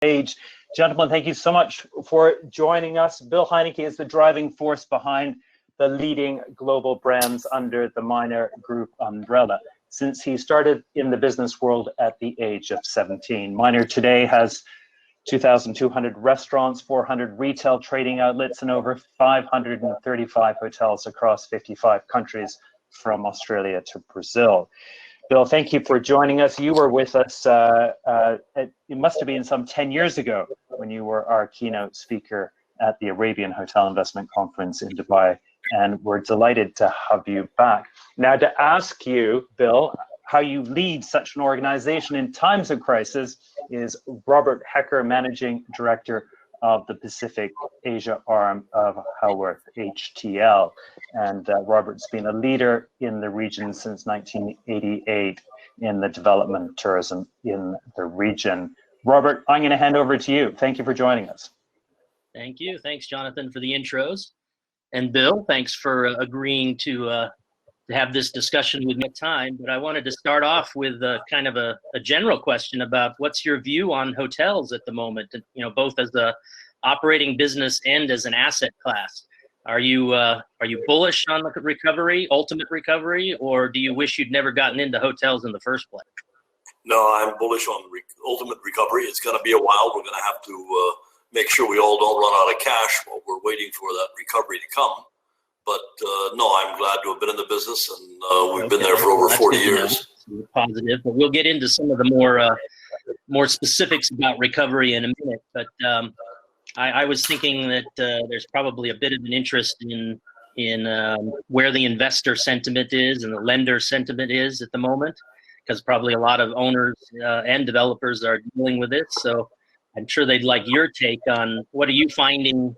stage. Gentlemen, thank you so much for joining us. Bill Heinecke is the driving force behind the leading global brands under the Miner Group umbrella since he started in the business world at the age of 17. Miner today has 2,200 restaurants, 400 retail trading outlets, and over 535 hotels across 55 countries from Australia to Brazil. Bill, thank you for joining us. You were with us, it must have been some 10 years ago when you were our keynote speaker at the Arabian Hotel Investment Conference in Dubai, and we're delighted to have you back. Now, to ask you, Bill, how you lead such an organization in times of crisis is Robert Hecker, Managing Director of the Pacific Asia arm of Horwath, HTL. And Robert's been a leader in the region since 1988 in the development of tourism in the region. Robert, I'm going to hand over to you. Thank you for joining us. Thank you. Thanks, Jonathan, for the intros. And Bill, thanks for agreeing to have this discussion with me at time. But I wanted to start off with kind of a general question about what's your view on hotels at the moment, you know, both as a operating business and as an asset class. Are you bullish on the recovery, ultimate recovery, or do you wish you'd never gotten into hotels in the first place? No, I'm bullish on ultimate recovery. It's going to be a while. We're going to have to make sure we all don't run out of cash while we're waiting for that recovery to come. But no, I'm glad to have been in the business, and we've been there for over 40 years. Positive, but we'll get into some of the more specifics about recovery in a minute. But I was thinking that there's probably a bit of an interest in where the investor sentiment is and the lender sentiment is at the moment, because probably a lot of owners and developers are dealing with it. So I'm sure they'd like your take on what are you finding.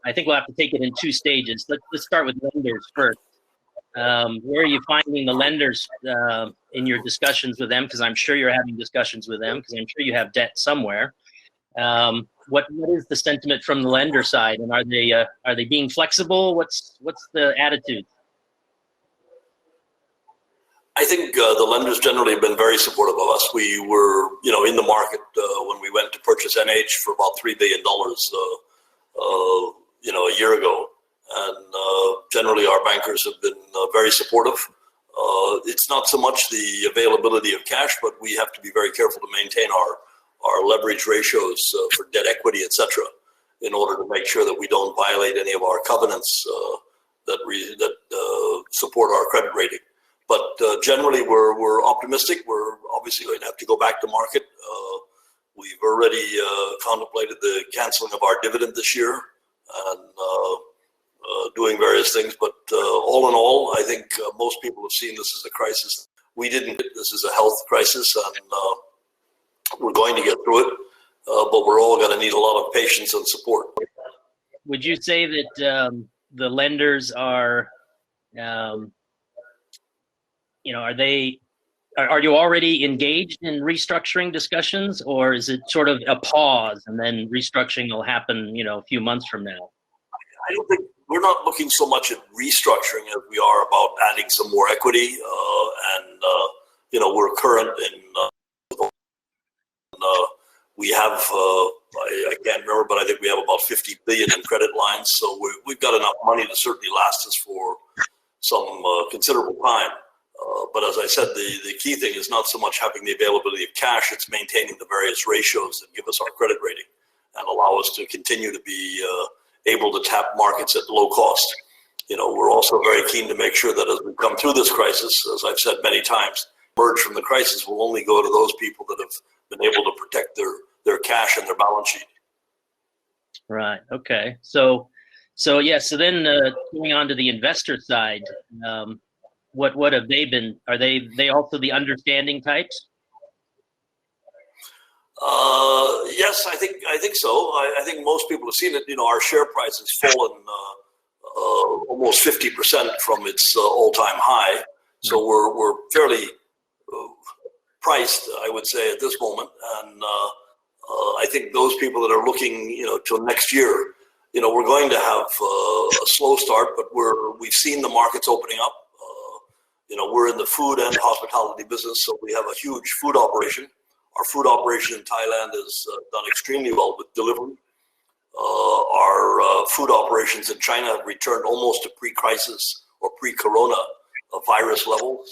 I think we'll have to take it in two stages. Let's start with lenders first. Where are you finding the lenders in your discussions with them? Because I'm sure you're having discussions with them, because I'm sure you have debt somewhere. What is the sentiment from the lender side, and are they being flexible? What's the attitude? I think the lenders generally have been very supportive of us. We were, in the market when we went to purchase NH for about $3 billion, a year ago. And generally our bankers have been very supportive. It's not so much the availability of cash, but we have to be very careful to maintain our leverage ratios for debt equity, et cetera, in order to make sure that we don't violate any of our covenants that support our credit rating. But generally, we're optimistic. We're obviously going to have to go back to market. We've already contemplated the canceling of our dividend this year and doing various things. But all in all, I think most people have seen this as a crisis. We didn't. This is a health crisis, and we're going to get through it. But we're all going to need a lot of patience and support. Would you say that the lenders are... are you already engaged in restructuring discussions, or is it sort of a pause and then restructuring will happen, a few months from now? I don't think we're not looking so much at restructuring as we are about adding some more equity. We're current in, we have, I can't remember, but I think we have about 50 billion in credit lines. So we've got enough money to certainly last us for some considerable time. But as I said, the key thing is not so much having the availability of cash, it's maintaining the various ratios that give us our credit rating and allow us to continue to be able to tap markets at low cost. We're also very keen to make sure that as we come through this crisis, as I've said many times, emerge from the crisis will only go to those people that have been able to protect their cash and their balance sheet. Right. Okay. So then going on to the investor side, what have they been? Are they also the understanding types? Yes, I think so. I think most people have seen it. Our share price has fallen almost 50% from its all-time high. So we're fairly priced, I would say, at this moment. And I think those people that are looking, till next year, we're going to have a slow start, but we've seen the markets opening up. We're in the food and hospitality business, so we have a huge food operation. Our food operation in Thailand has done extremely well with delivery. Our food operations in China have returned almost to pre-crisis or pre-corona virus levels.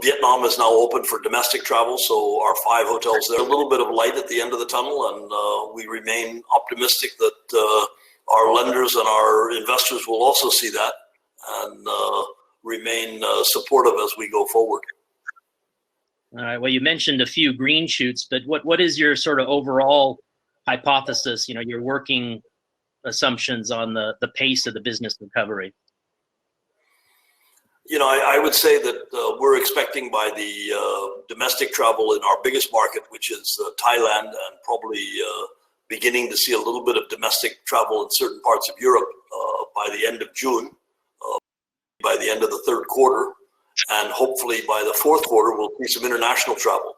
Vietnam is now open for domestic travel, so our 5 hotels there. A little bit of light at the end of the tunnel, and we remain optimistic that our lenders and our investors will also see that and remain supportive as we go forward. All right. Well, you mentioned a few green shoots, but what is your sort of overall hypothesis? Your working assumptions on the pace of the business recovery. I would say that we're expecting by the domestic travel in our biggest market, which is Thailand, and probably beginning to see a little bit of domestic travel in certain parts of Europe by the end of June, by the end of the third quarter, and hopefully by the fourth quarter, we'll see some international travel.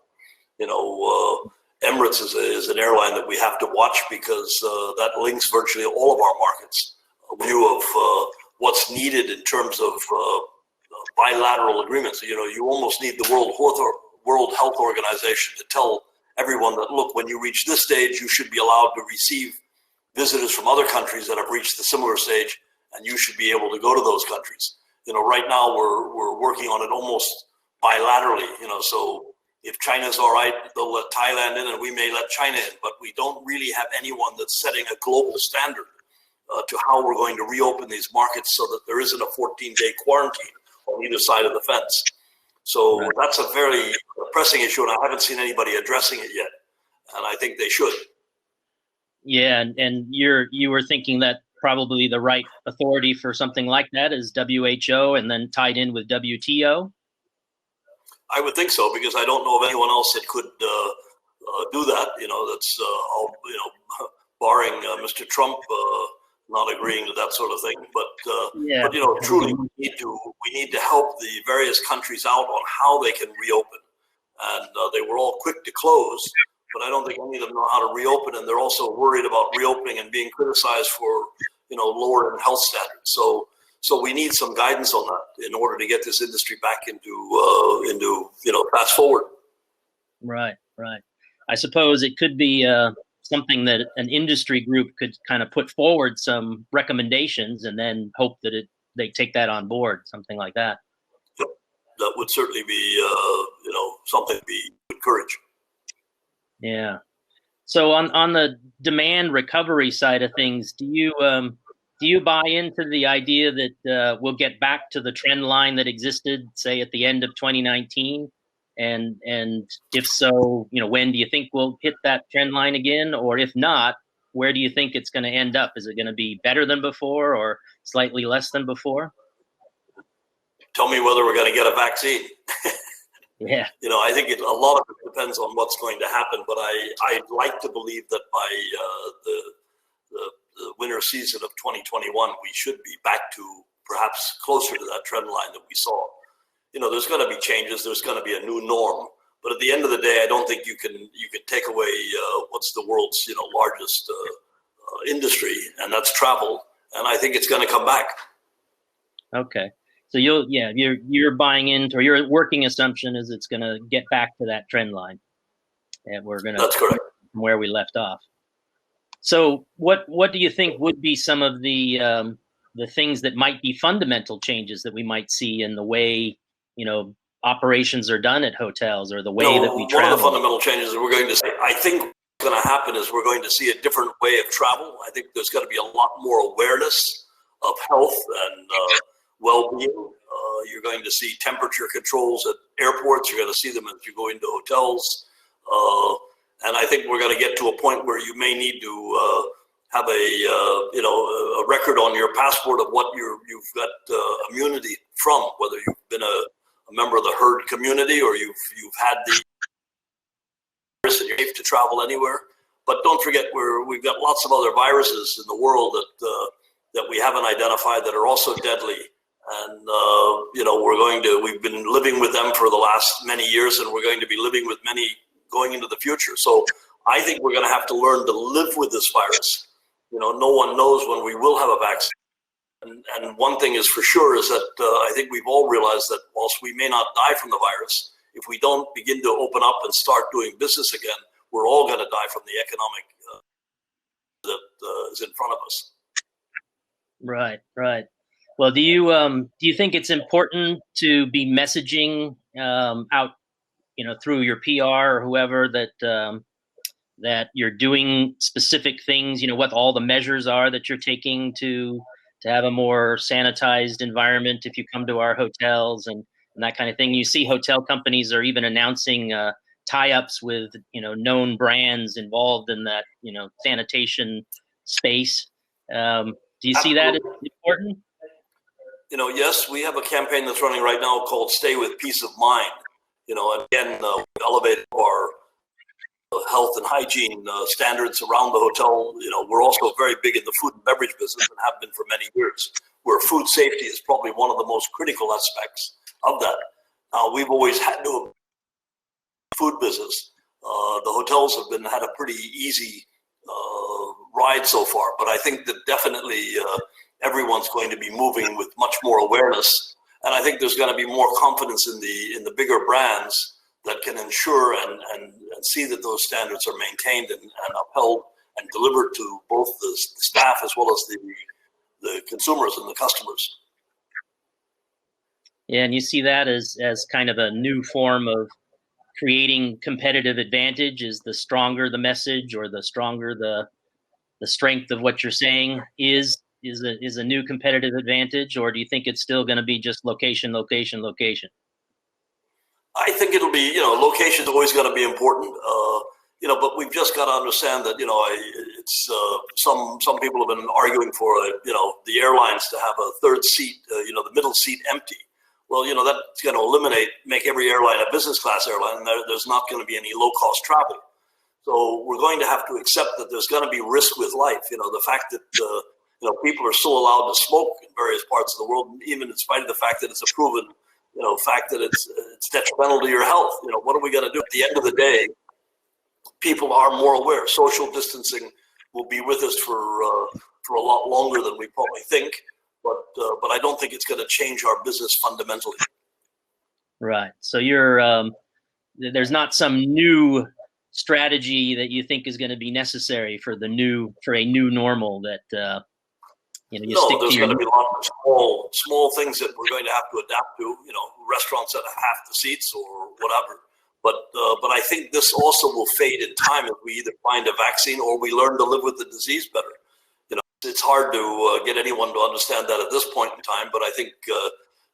Emirates is an airline that we have to watch because that links virtually all of our markets. A view of what's needed in terms of bilateral agreements. You almost need the World Health Organization to tell everyone that, look, when you reach this stage, you should be allowed to receive visitors from other countries that have reached the similar stage, and you should be able to go to those countries. Right now we're working on it almost bilaterally. So if China's all right, they'll let Thailand in, and we may let China in, but we don't really have anyone that's setting a global standard to how we're going to reopen these markets so that there isn't a 14-day quarantine on either side of the fence. So right. That's a very pressing issue, and I haven't seen anybody addressing it yet, and I think they should. Yeah, and you were thinking that probably the right authority for something like that is WHO, and then tied in with WTO? I would think so, because I don't know of anyone else that could do that. That's all, barring Mr. Trump not agreeing to that sort of thing. But truly, we need to help the various countries out on how they can reopen. And they were all quick to close, but I don't think any of them know how to reopen, and they're also worried about reopening and being criticized for lower health standards. So we need some guidance on that in order to get this industry back into fast forward. Right. I suppose it could be something that an industry group could kind of put forward some recommendations and then hope that they take that on board, something like that. That would certainly be something to be encouraged. Yeah. So on the demand recovery side of things, do you buy into the idea that we'll get back to the trend line that existed, say, at the end of 2019? And if so, when do you think we'll hit that trend line again? Or if not, where do you think it's going to end up? Is it going to be better than before or slightly less than before? Tell me whether we're going to get a vaccine. Yeah. I think a lot of it depends on what's going to happen, but I'd like to believe that by the winter season of 2021, we should be back to perhaps closer to that trend line that we saw. There's going to be changes. There's going to be a new norm. But at the end of the day, I don't think you can take away what's the world's largest industry, and that's travel. And I think it's going to come back. Okay. So you're buying into, or your working assumption is it's going to get back to that trend line, and we're going to. That's correct. From where we left off. So what do you think would be some of the things that might be fundamental changes that we might see in the way operations are done at hotels, or the way that we travel? One of the fundamental changes that we're going to see, I think what's going to happen is we're going to see a different way of travel. I think there's going to be a lot more awareness of health and well-being. You're going to see temperature controls at airports. You're going to see them as you go into hotels. And I think we're going to get to a point where you may need to have a record on your passport of what you've got immunity from, whether you've been a member of the herd community or you've had the virus and you're safe to travel anywhere. But don't forget, we've got lots of other viruses in the world that we haven't identified that are also deadly. And we've been living with them for the last many years, and we're going to be living with many going into the future. So I think we're going to have to learn to live with this virus. No one knows when we will have a vaccine. And one thing is for sure is that I think we've all realized that whilst we may not die from the virus, if we don't begin to open up and start doing business again, we're all going to die from the economic that is in front of us. Right, right. Well, do you think it's important to be messaging out, through your PR or whoever that you're doing specific things? What all the measures are that you're taking to have a more sanitized environment if you come to our hotels and that kind of thing. You see hotel companies are even announcing tie-ups with known brands involved in that sanitation space. Do you see that as important? Yes, we have a campaign that's running right now called Stay with Peace of Mind. Again, we elevated our health and hygiene standards around the hotel. We're also very big in the food and beverage business and have been for many years, where food safety is probably one of the most critical aspects of that. We've always had to food business. The hotels have had a pretty easy ride so far, but I think that definitely everyone's going to be moving with much more awareness, and I think there's going to be more confidence in the bigger brands that can ensure and see that those standards are maintained and upheld and delivered to both the staff as well as the consumers and the customers. Yeah, and you see that as kind of a new form of creating competitive advantage. Is the stronger the message, or the stronger the strength of what you're saying is a new competitive advantage, or do you think it's still going to be just location, location, location? I think it'll be, location's always going to be important, but we've just got to understand that, it's some people have been arguing for, the airlines to have a third seat, the middle seat empty. Well, that's going to make every airline a business class airline, and there's not going to be any low cost travel. So we're going to have to accept that there's going to be risk with life. The fact that, people are still allowed to smoke in various parts of the world, even in spite of the fact that it's a proven fact that it's detrimental to your health. What are we going to do? At the end of the day, people are more aware. Social distancing will be with us for a lot longer than we probably think, but I don't think it's going to change our business fundamentally. Right. So there's not some new strategy that you think is going to be necessary for a new normal that No, there's going to be a lot of small things that we're going to have to adapt to. Restaurants that have half the seats or whatever. But I think this also will fade in time if we either find a vaccine or we learn to live with the disease better. It's hard to get anyone to understand that at this point in time. But I think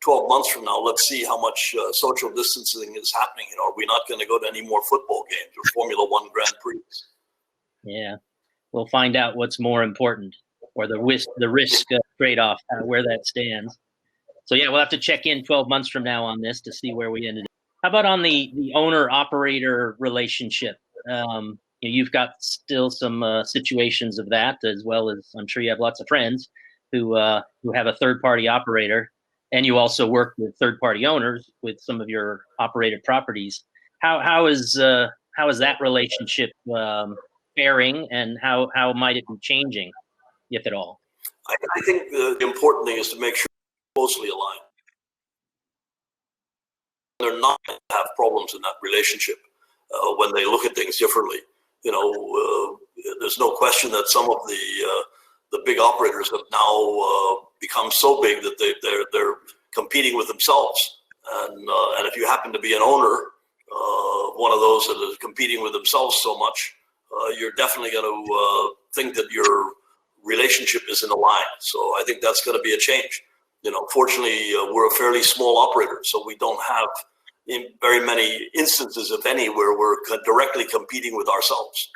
12 months from now, let's see how much social distancing is happening. Are we not going to go to any more football games or Formula One Grand Prix? Yeah, we'll find out what's more important, or the risk trade-off, where that stands. So yeah, we'll have to check in 12 months from now on this to see where we ended up. How about on the owner-operator relationship? You've got still some situations of that, as well as I'm sure you have lots of friends who have a third-party operator, and you also work with third-party owners with some of your operated properties. How is that relationship faring, and how might it be changing, if at all? I think the important thing is to make sure we're closely aligned. They're not going to have problems in that relationship when they look at things differently. There's no question that some of the big operators have now become so big that they're competing with themselves. And if you happen to be an owner, one of those that is competing with themselves so much, you're definitely going to think that your relationship isn't aligned. So I think that's going to be a change. Fortunately, we're a fairly small operator, so we don't have in very many instances, if any, where we're directly competing with ourselves.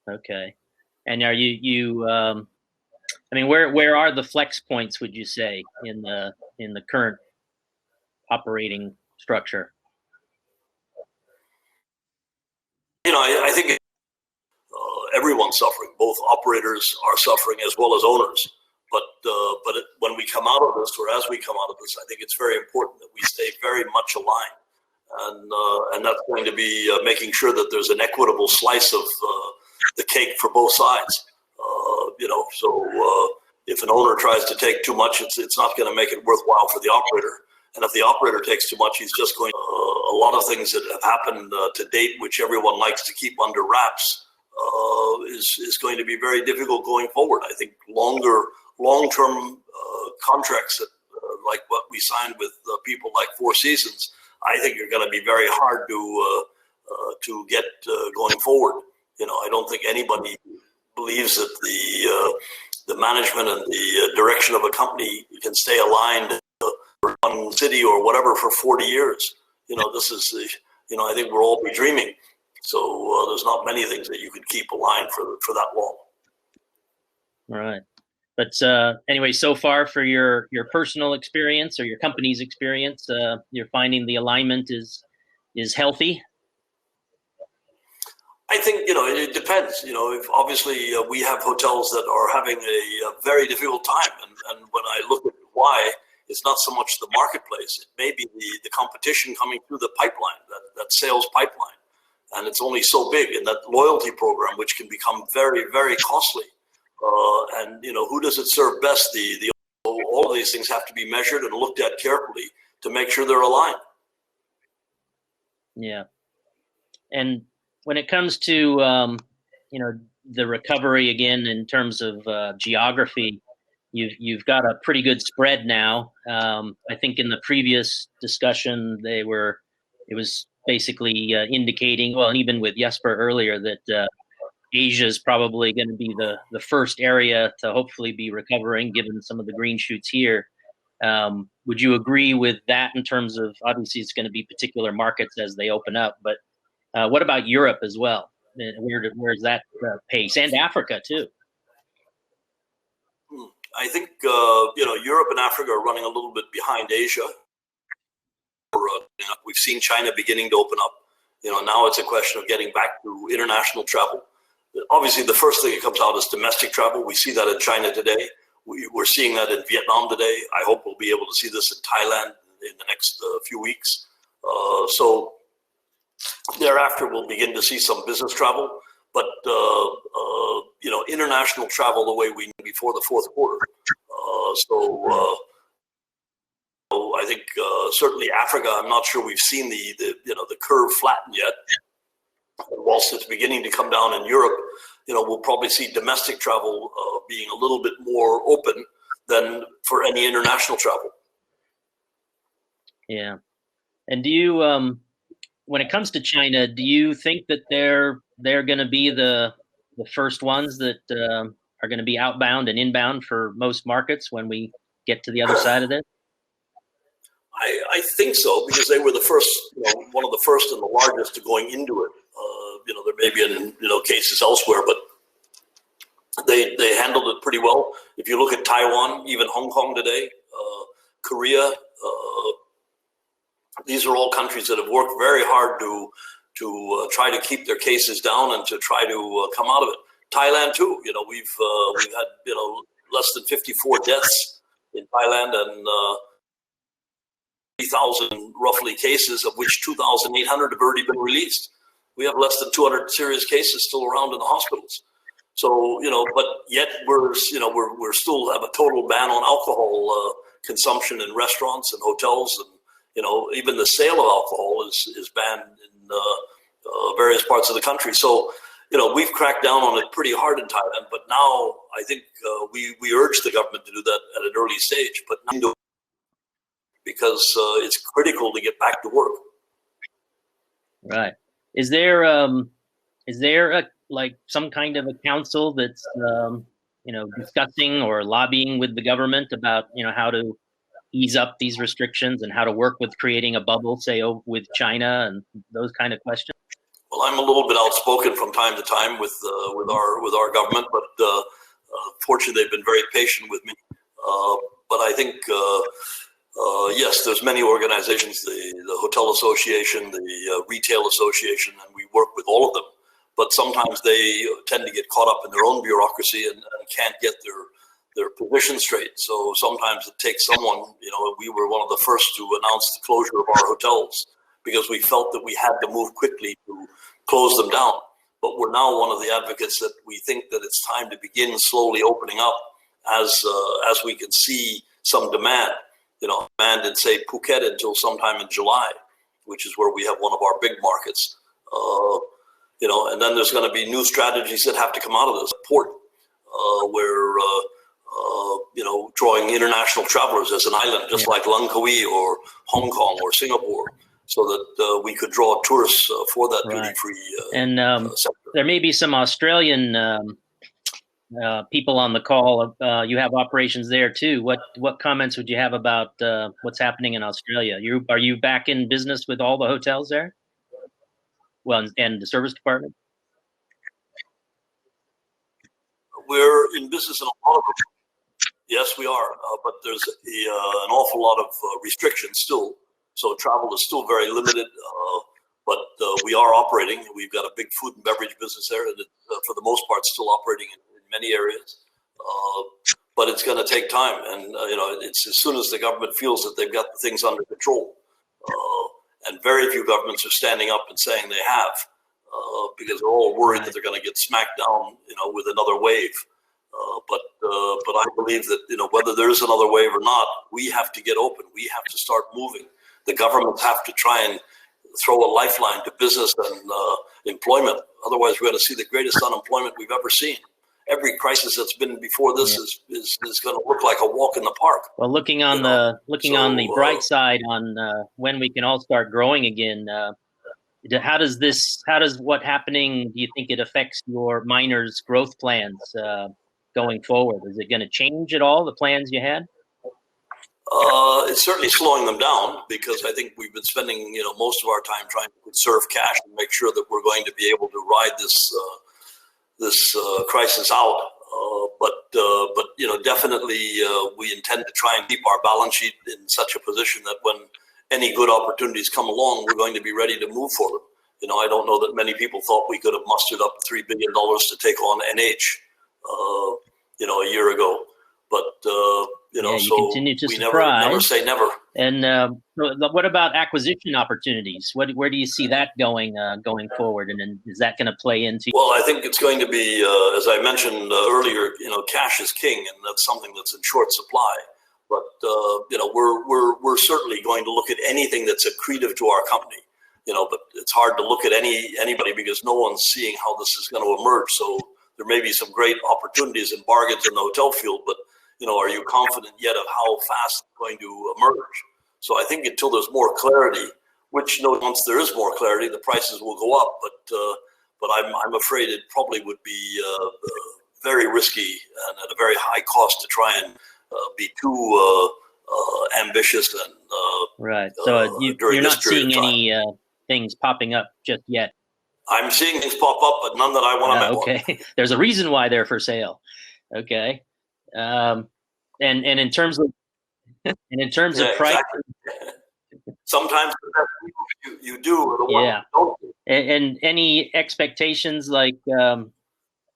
Okay. And are you where are the flex points, would you say, in the current operating structure? I think everyone's suffering. Both operators are suffering as well as owners. But when we come out of this, or as we come out of this, I think it's very important that we stay very much aligned. And that's going to be making sure that there's an equitable slice of the cake for both sides. So if an owner tries to take too much, it's not going to make it worthwhile for the operator. And if the operator takes too much, he's just going. A lot of things that have happened to date, which everyone likes to keep under wraps, is going to be very difficult going forward. I think long-term contracts that, like what we signed with people like Four Seasons, I think are going to be very hard to get going forward. I don't think anybody believes that the management and the direction of a company can stay aligned for one city or whatever for 40 years. This is, I think we'll all be dreaming. So there's not many things that you could keep aligned for that long. Right. But anyway, so far for your personal experience or your company's experience, you're finding the alignment is healthy? I think, it depends. If obviously we have hotels that are having a very difficult time. And when I look at why, it's not so much the marketplace. It may be the competition coming through the pipeline, that sales pipeline. And it's only so big. And that loyalty program, which can become very, very costly. And, who does it serve best? All of these things have to be measured and looked at carefully to make sure they're aligned. Yeah. And when it comes to, the recovery again, in terms of geography, you've got a pretty good spread now. I think in the previous discussion, it was basically indicating, well, and even with Jesper earlier, that Asia is probably going to be the first area to hopefully be recovering, given some of the green shoots here. Would you agree with that in terms of, obviously it's going to be particular markets as they open up, but what about Europe as well? Where's that pace? And Africa too? I think, Europe and Africa are running a little bit behind Asia. We've seen China beginning to open up. Now it's a question of getting back to international travel. Obviously, the first thing that comes out is domestic travel. We see that in China today. We're seeing that in Vietnam today. I hope we'll be able to see this in Thailand in the next few weeks. So thereafter, we'll begin to see some business travel. But, international travel the way we knew before the fourth quarter. So I think certainly Africa, I'm not sure we've seen the curve flatten yet. Whilst it's beginning to come down in Europe, we'll probably see domestic travel being a little bit more open than for any international travel. Yeah. And do you, when it comes to China, do you think that they're going to be the first ones that are going to be outbound and inbound for most markets when we get to the other side of this? I think so, because they were the first, one of the first and the largest to going into it. There may be cases elsewhere, but they handled it pretty well. If you look at Taiwan, even Hong Kong today, Korea, these are all countries that have worked very hard to try to keep their cases down and to try to come out of it. Thailand too. We've had less than 54 deaths in Thailand and 3,000 roughly cases, of which 2,800 have already been released. We have less than 200 serious cases still around in the hospitals. So but yet we're still have a total ban on alcohol consumption in restaurants and hotels, and even the sale of alcohol is banned in various parts of the country. So we've cracked down on it pretty hard in Thailand, but now I think we urge the government to do that at an early stage, but not because it's critical to get back to work. Right. Is there like some kind of a council that's discussing or lobbying with the government about how to ease up these restrictions and how to work with creating a bubble, say, with China and those kind of questions? Well, I'm a little bit outspoken from time to time with our government, but fortunately they've been very patient with me. But I think yes, there's many organizations, the Hotel Association, the Retail Association, and we work with all of them. But sometimes they tend to get caught up in their own bureaucracy and can't get their position straight. So sometimes it takes someone, we were one of the first to announce the closure of our hotels because we felt that we had to move quickly to close them down. But we're now one of the advocates that we think that it's time to begin slowly opening up as we can see some demand. demand in, say, Phuket until sometime in July, which is where we have one of our big markets. And then there's going to be new strategies that have to come out of this port, where drawing international travelers as an island, just like Langkawi or Hong Kong or Singapore, so that we could draw tourists for that duty-free sector. There may be some Australian people on the call. You have operations there too. What comments would you have about what's happening in Australia? Are you back in business with all the hotels there? Well, and the service department? We're in business in a lot of them. Yes, we are, but there's an awful lot of restrictions still. So travel is still very limited, but we are operating. We've got a big food and beverage business there, and for the most part, still operating in many areas. But it's going to take time, and it's as soon as the government feels that they've got the things under control. And very few governments are standing up and saying they have, because they're all worried that they're going to get smacked down, with another wave. But I believe that whether there is another wave or not, we have to get open. We have to start moving. The governments have to try and throw a lifeline to business and employment. Otherwise, we're going to see the greatest unemployment we've ever seen. Every crisis that's been before this is going to look like a walk in the park. Well, looking on the bright side, on when we can all start growing again. How does what happening? Do you think it affects your miners' growth plans going forward? Is it going to change at all the plans you had? It's certainly slowing them down, because I think we've been spending most of our time trying to conserve cash and make sure that we're going to be able to ride this crisis out. But definitely we intend to try and keep our balance sheet in such a position that when any good opportunities come along, we're going to be ready to move for them. I don't know that many people thought we could have mustered up $3 billion to take on NH, a year ago. But you so continue to we surprise. never say never. And what about acquisition opportunities? Where do you see that going forward? And then is that going to play into? Well, I think it's going to be, as I mentioned earlier, cash is king, and that's something that's in short supply. But we're certainly going to look at anything that's accretive to our company. But it's hard to look at anybody because no one's seeing how this is going to emerge. So there may be some great opportunities and bargains in the hotel field, but are you confident yet of how fast it's going to emerge? So I think until there's more clarity, which once there is more clarity, the prices will go up. But I'm afraid it probably would be very risky and at a very high cost to try and be too ambitious and right. So you're not seeing any things popping up just yet. I'm seeing things pop up, but none that I want to make. Okay, there's a reason why they're for sale. Okay, and in terms of price, exactly. Sometimes you do. Don't do. And any expectations like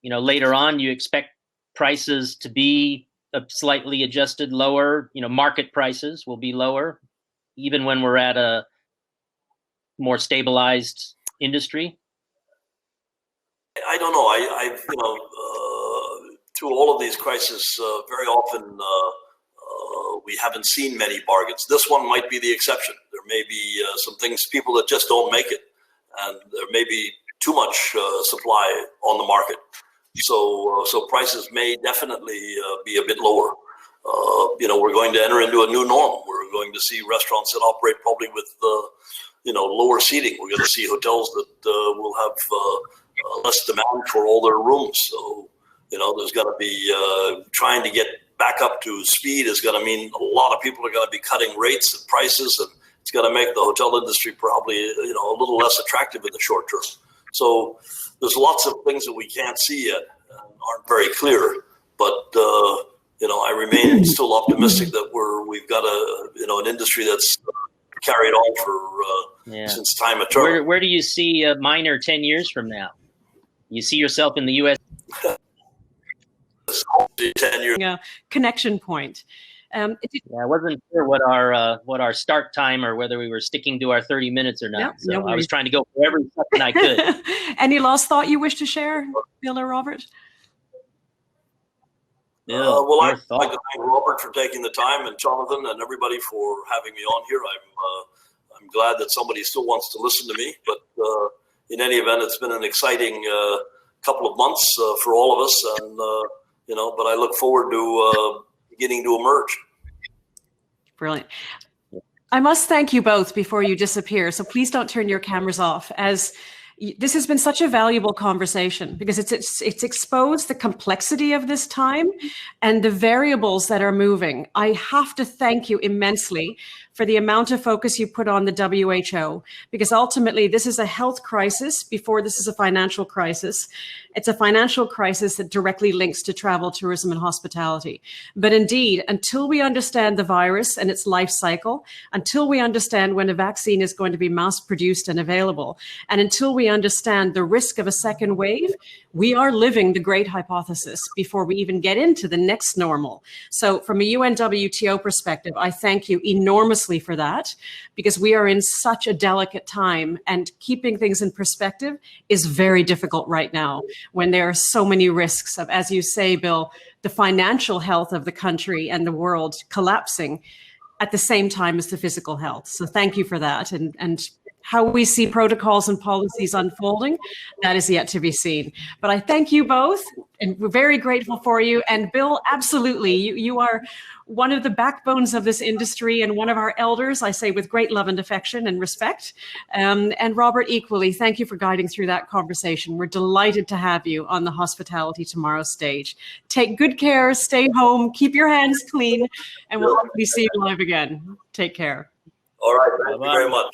later on, you expect prices to be slightly adjusted lower? Market prices will be lower, even when we're at a more stabilized industry. I don't know. I've through all of these crises, very often we haven't seen many bargains. This one might be the exception. There may be some things, people that just don't make it, and there may be too much supply on the market. So prices may definitely be a bit lower. We're going to enter into a new norm. We're going to see restaurants that operate probably with lower seating. We're going to see hotels that will have less demand for all their rooms. So there's going to be trying to get back up to speed is going to mean a lot of people are going to be cutting rates and prices, and it's going to make the hotel industry probably a little less attractive in the short term. So there's lots of things that we can't see yet and aren't very clear, but I remain still optimistic that we've got an industry that's carried on for since time eternal. Where do you see a miner 10 years from now? You see yourself in the U.S. 10 years. A connection point. I wasn't sure what our start time or whether we were sticking to our 30 minutes or not. So I was trying to go for every second I could. Any last thought you wish to share, Bill or Robert? Well, I'd like to thank Robert for taking the time, and Jonathan, and everybody for having me on here. I'm glad that somebody still wants to listen to me, but in any event, it's been an exciting couple of months for all of us, and but I look forward to beginning to emerge. Brilliant. I must thank you both before you disappear, so please don't turn your cameras off, as this has been such a valuable conversation, because it's exposed the complexity of this time and the variables that are moving. I have to thank you immensely for the amount of focus you put on the WHO, because ultimately this is a health crisis before this is a financial crisis. It's a financial crisis that directly links to travel, tourism, and hospitality. But indeed, until we understand the virus and its life cycle, until we understand when a vaccine is going to be mass produced and available, and until we understand the risk of a second wave, we are living the great hypothesis before we even get into the next normal. So from a UNWTO perspective, I thank you enormously for that, because we are in such a delicate time, and keeping things in perspective is very difficult right now when there are so many risks of, as you say, Bill, the financial health of the country and the world collapsing at the same time as the physical health. So thank you for that. And how we see protocols and policies unfolding, that is yet to be seen. But I thank you both, and we're very grateful for you. And Bill, absolutely, you are one of the backbones of this industry and one of our elders, I say with great love and affection and respect. And Robert, equally, thank you for guiding through that conversation. We're delighted to have you on the Hospitality Tomorrow stage. Take good care, stay home, keep your hands clean, and we'll hopefully see you live again. Take care. All right, thank you very much.